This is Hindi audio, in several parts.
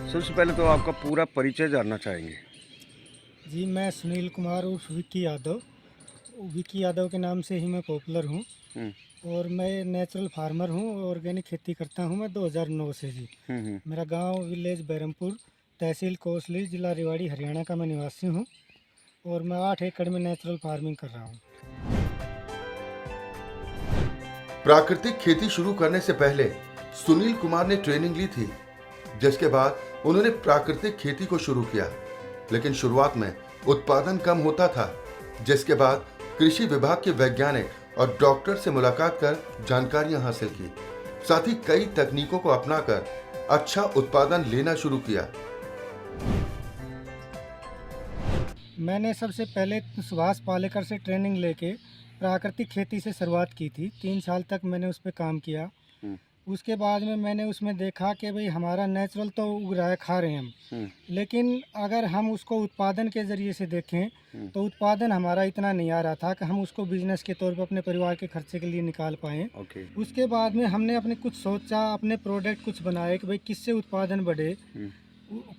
सबसे पहले तो आपका पूरा परिचय जानना चाहेंगे। जी, मैं सुनील कुमार उर्फ विक्की यादव के नाम से ही मैं पॉपुलर हूँ। हुँ, और मैं नेचुरल फार्मर हूँ, ऑर्गेनिक खेती करता हूँ मैं 2009 से जी। हुँ, हुँ। मेरा गांव विलेज बैरमपुर, तहसील कोसली, जिला रेवाड़ी, हरियाणा का मैं निवासी हूँ। और मैं 8 एकड़ में नेचुरल फार्मिंग कर रहा हूँ। प्राकृतिक खेती शुरू करने से पहले सुनील कुमार ने ट्रेनिंग ली थी, जिसके बाद उन्होंने प्राकृतिक खेती को शुरू किया। लेकिन शुरुआत में उत्पादन कम होता था, जिसके बाद कृषि विभाग के वैज्ञानिक और डॉक्टर से मुलाकात कर जानकारियां हासिल की। साथ ही कई तकनीकों को अपनाकर अच्छा उत्पादन लेना शुरू किया। मैंने सबसे पहले सुभाष पालेकर से ट्रेनिंग लेके प्राकृतिक खेती से शुरुआत की थी। 3 साल तक मैंने उस पर काम किया। हुँ, उसके बाद में मैंने उसमें देखा कि भाई हमारा नेचुरल तो उग रहा है, खा रहे हैं हम, हुँ, लेकिन अगर हम उसको उत्पादन के ज़रिए से देखें हुँ। तो उत्पादन हमारा इतना नहीं आ रहा था कि हम उसको बिजनेस के तौर पर अपने परिवार के खर्चे के लिए निकाल पाएँ। ओके। उसके बाद में हमने अपने कुछ सोचा, अपने प्रोडक्ट कुछ बनाए कि भाई किससे उत्पादन बढ़े। हुँ,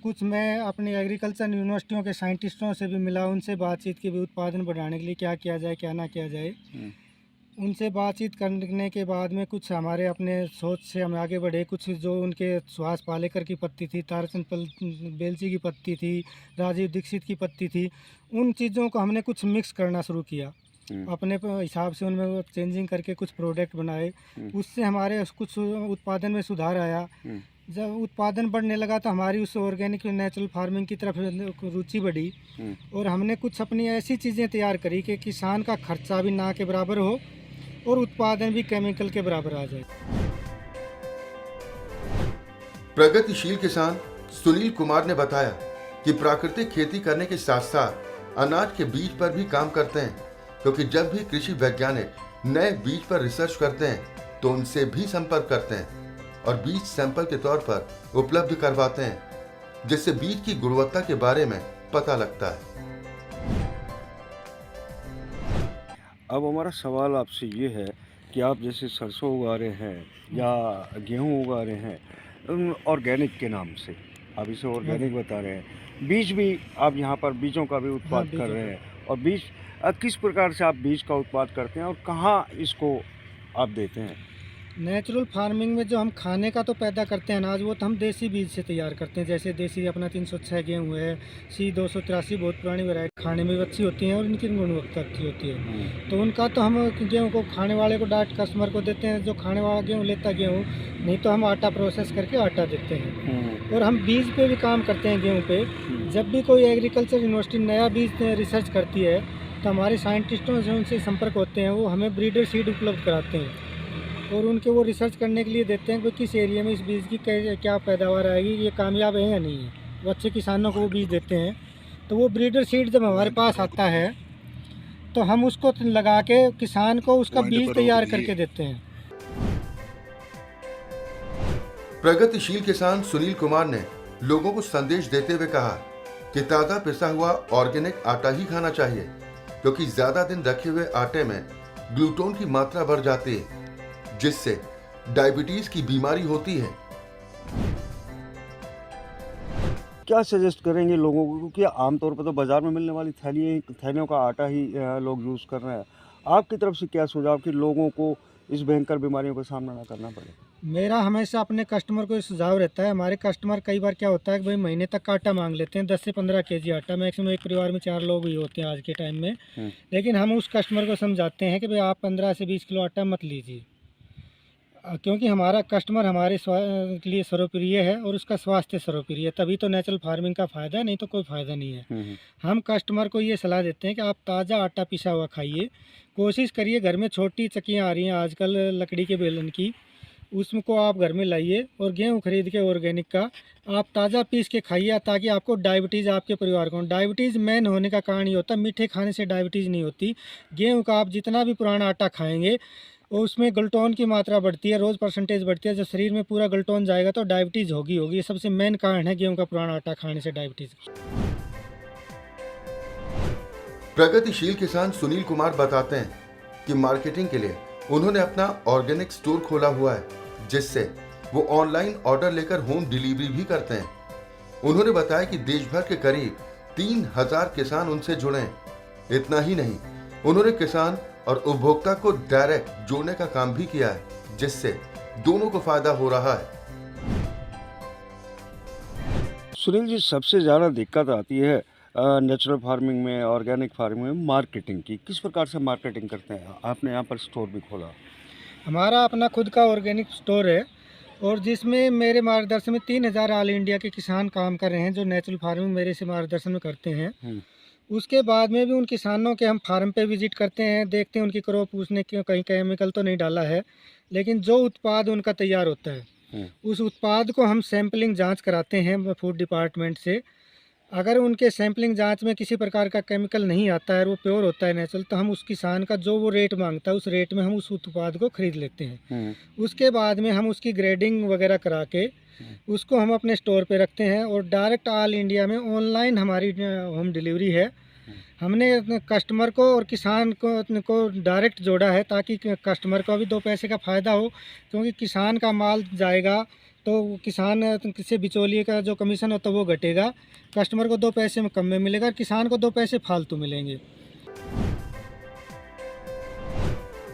कुछ मैं अपनी एग्रीकल्चर यूनिवर्सिटियों के साइंटिस्टों से भी मिला, उनसे बातचीत की भी उत्पादन बढ़ाने के लिए क्या किया जाए, क्या ना किया जाए। हुँ, उनसे बातचीत करने के बाद में कुछ हमारे अपने सोच से हम आगे बढ़े। कुछ जो उनके सुभाष पालेकर की पत्ती थी, ताराचंद बेलची की पत्ती थी, राजीव दीक्षित की पत्ती थी, उन चीज़ों को हमने कुछ मिक्स करना शुरू किया। हुँ, अपने हिसाब से उनमें वो चेंजिंग करके कुछ प्रोडक्ट बनाए। हुँ, उससे हमारे कुछ उत्पादन में सुधार आया। हुँ, जब उत्पादन बढ़ने लगा तो हमारी उस ऑर्गेनिक नेचुरल फार्मिंग की तरफ रुचि बढ़ी। हुँ। और हमने कुछ अपनी ऐसी चीज़ें तैयार करी कि किसान का खर्चा भी ना के बराबर हो और उत्पादन भी केमिकल के बराबर आ जाए। प्रगतिशील किसान सुनील कुमार ने बताया कि प्राकृतिक खेती करने के साथ साथ अनाज के बीज पर भी काम करते हैं, क्योंकि जब भी कृषि वैज्ञानिक नए बीज पर रिसर्च करते हैं तो उनसे भी संपर्क करते हैं और बीज सैंपल के तौर पर उपलब्ध करवाते हैं, जिससे बीज की गुणवत्ता के बारे में पता लगता है। अब हमारा सवाल आपसे ये है कि आप जैसे सरसों उगा रहे हैं या गेहूँ उगा रहे हैं ऑर्गेनिक के नाम से, आप इसे ऑर्गेनिक बता रहे हैं। बीज भी आप यहाँ पर बीजों का भी हाँ, उत्पाद कर बीजों रहे का। हैं और बीज किस प्रकार से आप बीज का उत्पाद करते हैं और कहाँ इसको आप देते हैं? नेचुरल फार्मिंग में जो हम खाने का तो पैदा करते हैं अनाज, वो तो हम देसी बीज से तैयार करते हैं। जैसे देसी अपना 306 गेहूँ है, C283 बहुत पुरानी वैरायटी, खाने में भी अच्छी होती हैं और इनकी गुणवत्ता अच्छी होती है। तो उनका तो हम गेहूँ को खाने वाले को डायरेक्ट कस्टमर को देते हैं, जो खाने वाला गेहूँ लेता गेहूँ, नहीं तो हम आटा प्रोसेस करके आटा देते हैं। और हम बीज पे भी काम करते हैं गेहूँ पे। जब भी कोई एग्रीकल्चर यूनिवर्सिटी नया बीज रिसर्च करती है तो हमारे साइंटिस्टों से उनसे संपर्क होते हैं, वो हमें ब्रीडर सीड उपलब्ध कराते हैं और उनके वो रिसर्च करने के लिए देते हैं कि किस एरिया में इस बीज की क्या पैदावार आएगी, ये कामयाब है या नहीं है। वो अच्छे किसानों को वो बीज देते हैं। तो वो ब्रीडर सीड जब हमारे पास आता है तो हम उसको लगा के किसान को उसका बीज तैयार करके देते हैं। प्रगतिशील किसान सुनील कुमार ने लोगों को संदेश देते हुए कहा कि ताजा पिसा हुआ ऑर्गेनिक आटा ही खाना चाहिए, क्योंकि ज्यादा दिन रखे हुए आटे में ग्लूटोन की मात्रा बढ़ जाती है, जिससे डायबिटीज की बीमारी होती है। क्या सजेस्ट करेंगे लोगों को, क्योंकि आमतौर पर तो बाज़ार में मिलने वाली थैलियों का आटा ही लोग यूज़ कर रहे हैं। आपकी तरफ से क्या सुझाव कि लोगों को इस भयंकर बीमारियों का सामना ना करना पड़े? मेरा हमेशा अपने कस्टमर को ये सुझाव रहता है। हमारे कस्टमर कई बार क्या होता है कि भाई महीने तक का आटा मांग लेते हैं, 10 से 15 केजी आटा। मैक्सिमम एक परिवार में 4 लोग ही होते हैं आज के टाइम में। लेकिन हम उस कस्टमर को समझाते हैं कि भाई आप 15 से 20 किलो आटा मत लीजिए, क्योंकि हमारा कस्टमर हमारे के लिए सर्वप्रिय है और उसका स्वास्थ्य सर्वप्रिय है। तभी तो नेचुरल फार्मिंग का फ़ायदा है, नहीं तो कोई फ़ायदा नहीं है। हम कस्टमर को ये सलाह देते हैं कि आप ताज़ा आटा पिसा हुआ खाइए। कोशिश करिए, घर में छोटी चक्कियाँ आ रही हैं आजकल लकड़ी के बेलन की, उसको आप घर में लाइए और गेहूँ खरीद के ऑर्गेनिक का आप ताज़ा पीस के खाइए, ताकि आपको डायबिटीज़, आपके परिवार को डायबिटीज़ मेन होने का कारण ये होता है, मीठे खाने से डायबिटीज़ नहीं होती। गेहूँ का आप जितना भी पुराना आटा खाएंगे और उसमें ग्लूटोन की मात्रा बढ़ती है, रोज़ परसेंटेज बढ़ती है। जब शरीर में पूरा ग्लूटोन जाएगा तो डायबिटीज़ होगी। ये सबसे मेन कारण है गेहूँ का पुराना आटा खाने से डायबिटीज़। प्रगतिशील किसान सुनील कुमार बताते हैं कि मार्केटिंग के लिए उन्होंने अपना ऑर्गेनिक स्टोर खोला हुआ है, जिससे वो ऑनलाइन ऑर्डर लेकर होम डिलीवरी भी करते हैं। उन्होंने बताया कि देश भर के करीब 3000 किसान उनसे जुड़े हैं। इतना ही नहीं, उन्होंने किसान और उपभोक्ता को डायरेक्ट जोड़ने का काम भी किया है, जिससे दोनों को फायदा हो रहा है। सुनील जी, सबसे ज़्यादा दिक्कत आती है नेचुरल फार्मिंग में, ऑर्गेनिक फार्मिंग में मार्केटिंग की। किस प्रकार से मार्केटिंग करते हैं? आपने यहाँ पर स्टोर भी खोला। हमारा अपना खुद का ऑर्गेनिक स्टोर है और जिसमें मेरे मार्गदर्शन में 3000 ऑल इंडिया के किसान काम कर रहे हैं जो नेचुरल फार्मिंग मेरे से मार्गदर्शन में करते हैं। उसके बाद में भी उन किसानों के हम फार्म पे विजिट करते हैं, देखते हैं उनकी क्रॉप, पूछने क्यों कहीं केमिकल तो नहीं डाला है, लेकिन जो उत्पाद उनका तैयार होता है उस उत्पाद को हम सैंपलिंग जांच कराते हैं फूड डिपार्टमेंट से। अगर उनके सैंपलिंग जांच में किसी प्रकार का केमिकल नहीं आता है और वो प्योर होता है नेचुरल, तो हम उस किसान का जो वो रेट मांगता है उस रेट में हम उस उत्पाद को खरीद लेते हैं। उसके बाद में हम उसकी ग्रेडिंग वगैरह करा के उसको हम अपने स्टोर पे रखते हैं और डायरेक्ट ऑल इंडिया में ऑनलाइन हमारी होम डिलीवरी है। हमने कस्टमर को और किसान को डायरेक्ट जोड़ा है ताकि कस्टमर को भी 2 पैसे का फ़ायदा हो, क्योंकि किसान का माल जाएगा तो किसान से बिचौलिए का जो कमीशन होता है वो घटेगा, कस्टमर को 2 पैसे में कम में मिलेगा और किसान को 2 पैसे फालतू मिलेंगे।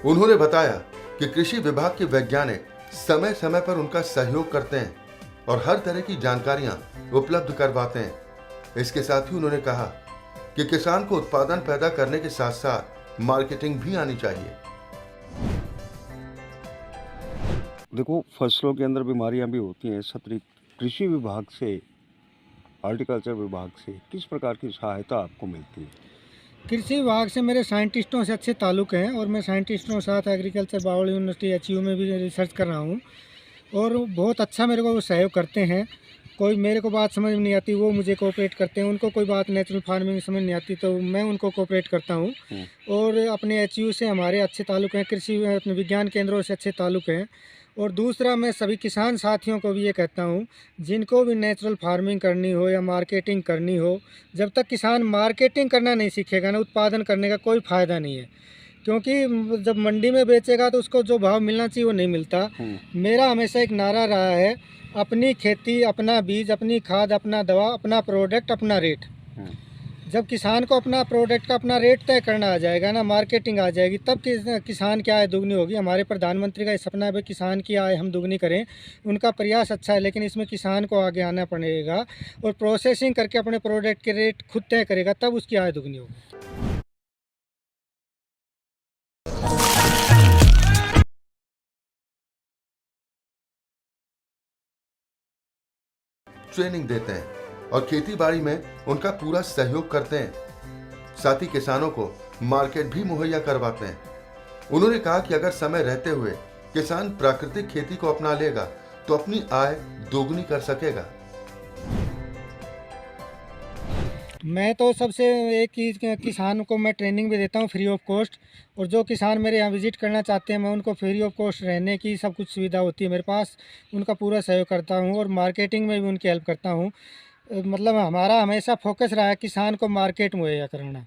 उन्होंने बताया कि कृषि विभाग के वैज्ञानिक समय समय पर उनका सहयोग करते हैं और हर तरह की जानकारियां उपलब्ध करवाते हैं। इसके साथ ही उन्होंने कहा कि किसान को उत्पादन पैदा करने के साथ साथ मार्केटिंग भी आनी चाहिए। देखो, फसलों के अंदर बीमारियां भी होती हैं। सतरी कृषि विभाग से, हॉर्टिकल्चर विभाग से किस प्रकार की सहायता आपको मिलती है? कृषि विभाग से मेरे साइंटिस्टों से अच्छे ताल्लुक़ हैं और मैं साइंटिस्टों के साथ एग्रीकल्चर बावल यूनिवर्सिटी एचयू में भी रिसर्च कर रहा हूँ और बहुत अच्छा मेरे को वो सहयोग करते हैं। कोई मेरे को बात समझ में नहीं आती वो मुझे कोऑपरेट करते हैं, उनको कोई बात नेचुरल फार्मिंग समझ नहीं आती तो मैं उनको कोऑपरेट करता हूँ। और अपने एचयू से हमारे अच्छे ताल्लुक़ हैं, कृषि विज्ञान केंद्रों से अच्छे ताल्लुक़ हैं। और दूसरा, मैं सभी किसान साथियों को भी ये कहता हूँ, जिनको भी नेचुरल फार्मिंग करनी हो या मार्केटिंग करनी हो, जब तक किसान मार्केटिंग करना नहीं सीखेगा ना, उत्पादन करने का कोई फ़ायदा नहीं है। क्योंकि जब मंडी में बेचेगा तो उसको जो भाव मिलना चाहिए वो नहीं मिलता। मेरा हमेशा एक नारा रहा है, अपनी खेती, अपना बीज, अपनी खाद, अपना दवा, अपना प्रोडक्ट, अपना रेट। जब किसान को अपना प्रोडक्ट का अपना रेट तय करना आ जाएगा ना, मार्केटिंग आ जाएगी, तब किसान की आय दुगनी होगी। हमारे प्रधानमंत्री का ये सपना है भाई किसान की आय हम दुगनी करें। उनका प्रयास अच्छा है, लेकिन इसमें किसान को आगे आना पड़ेगा और प्रोसेसिंग करके अपने प्रोडक्ट के रेट खुद तय करेगा, तब उसकी आय दुगनी होगी। ट्रेनिंग देते हैं और खेती बाड़ी में उनका पूरा सहयोग करते हैं। साथ ही किसानों को मार्केट भी मुहैया करवाते हैं। उन्होंने कहा कि अगर समय रहते हुए किसान प्राकृतिक खेती को अपना लेगा तो अपनी आय दोगुनी कर सकेगा। मैं तो सबसे एक चीज़, किसान को मैं ट्रेनिंग भी देता हूँ फ्री ऑफ कॉस्ट, और जो किसान मेरे यहाँ विज़िट करना चाहते हैं मैं उनको फ्री ऑफ कॉस्ट रहने की सब कुछ सुविधा होती है मेरे पास, उनका पूरा सहयोग करता हूँ और मार्केटिंग में भी उनकी हेल्प करता हूँ। मतलब हमारा हमेशा फोकस रहा है किसान को मार्केट मुहैया कराना।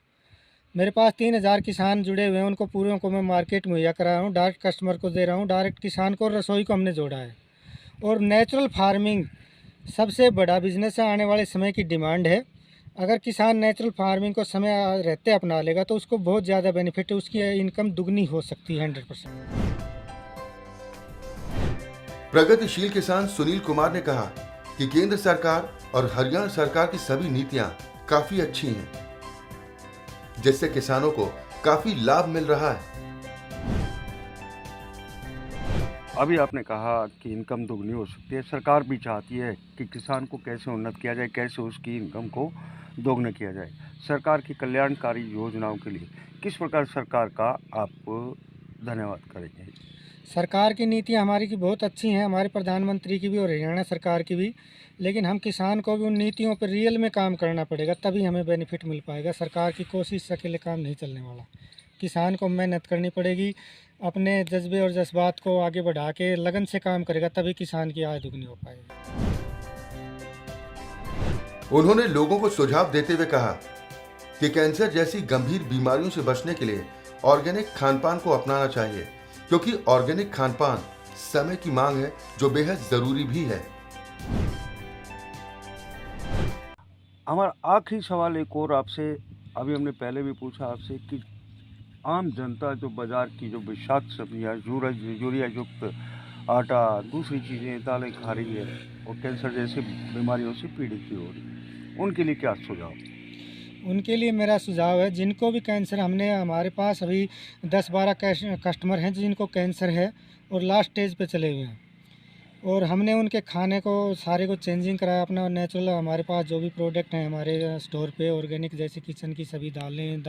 मेरे पास 3000 किसान जुड़े हुए हैं, उनको पूरों को मैं मार्केट मुहैया करा रहा हूँ, डायरेक्ट कस्टमर को दे रहा हूँ, डायरेक्ट किसान को, रसोई को हमने जोड़ा है। और नेचुरल फार्मिंग सबसे बड़ा बिजनेस है, आने वाले समय की डिमांड है। अगर किसान नेचुरल फार्मिंग को समय रहते अपना लेगा तो उसको बहुत ज़्यादा बेनिफिट है, उसकी इनकम दुगनी हो सकती है 100%। प्रगतिशील किसान सुनील कुमार ने कहा कि केंद्र सरकार और हरियाणा सरकार की सभी नीतियां काफी अच्छी हैं, जिससे किसानों को काफी लाभ मिल रहा है। अभी आपने कहा कि इनकम दुगनी हो सकती है। सरकार भी चाहती है कि किसान को कैसे उन्नत किया जाए, कैसे उसकी इनकम को दोगुना किया जाए। सरकार की कल्याणकारी योजनाओं के लिए किस प्रकार सरकार का आप धन्यवाद करेंगे? सरकार की नीतियाँ हमारी की बहुत अच्छी हैं, हमारे प्रधानमंत्री की भी और हरियाणा सरकार की भी, लेकिन हम किसान को भी उन नीतियों पर रियल में काम करना पड़ेगा, तभी हमें बेनिफिट मिल पाएगा। सरकार की कोशिश से अकेले काम नहीं चलने वाला। किसान को मेहनत करनी पड़ेगी, अपने जज्बे और जज्बात को आगे बढ़ा के लगन से काम करेगा, तभी किसान की आय दुगनी हो पाएगी। उन्होंने लोगों को सुझाव देते हुए कहा कि कैंसर जैसी गंभीर बीमारियों से बचने के लिए ऑर्गेनिक खानपान को अपनाना चाहिए, क्योंकि ऑर्गेनिक खानपान समय की मांग है जो बेहद जरूरी भी है। हमारा आखिरी सवाल एक और आपसे, अभी हमने पहले भी पूछा आपसे कि आम जनता जो बाज़ार की जो विषाक्त सब्जियाँ, यूरिया युक्त आटा, दूसरी चीज़ें, दालें खा रही है और कैंसर जैसी बीमारियों से पीड़ित भी हो रही है, उनके लिए क्या सुझाव? उनके लिए मेरा सुझाव है, जिनको भी कैंसर, हमारे पास अभी 10-12 कस्टमर हैं जिनको कैंसर है और लास्ट स्टेज पे चले हुए हैं, और हमने उनके खाने को सारे को चेंजिंग कराया अपना नेचुरल। हमारे पास जो भी प्रोडक्ट हैं हमारे स्टोर पे ऑर्गेनिक, जैसे किचन की सभी दालें,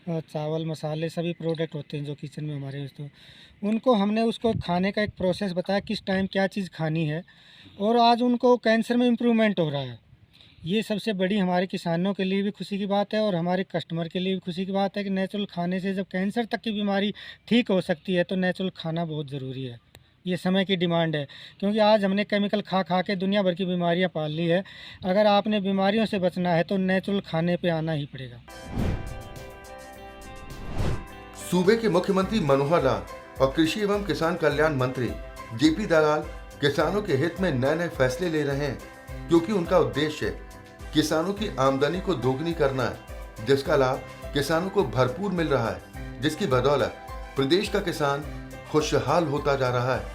चावल, मसाले, सभी प्रोडक्ट होते हैं जो किचन में हमारे, तो उनको हमने उसको खाने का एक प्रोसेस बताया किस टाइम क्या चीज़ खानी है, और आज उनको कैंसर में इम्प्रूवमेंट हो रहा है। ये सबसे बड़ी हमारे किसानों के लिए भी खुशी की बात है और हमारे कस्टमर के लिए भी खुशी की बात है कि नेचुरल खाने से जब कैंसर तक की बीमारी ठीक हो सकती है तो नेचुरल खाना बहुत ज़रूरी है। ये समय की डिमांड है, क्योंकि आज हमने केमिकल खा खा के दुनिया भर की बीमारियां पाल ली है। अगर आपने बीमारियों से बचना है तो नेचुरल खाने पे आना ही पड़ेगा। सूबे के मुख्यमंत्री मनोहर लाल और कृषि एवं किसान कल्याण मंत्री जेपी दलाल किसानों के हित में नए नए फैसले ले रहे हैं, क्योंकि उनका उद्देश्य किसानों की आमदनी को दोगुनी करना है, जिसका लाभ किसानों को भरपूर मिल रहा है, जिसकी बदौलत प्रदेश का किसान खुशहाल होता जा रहा है।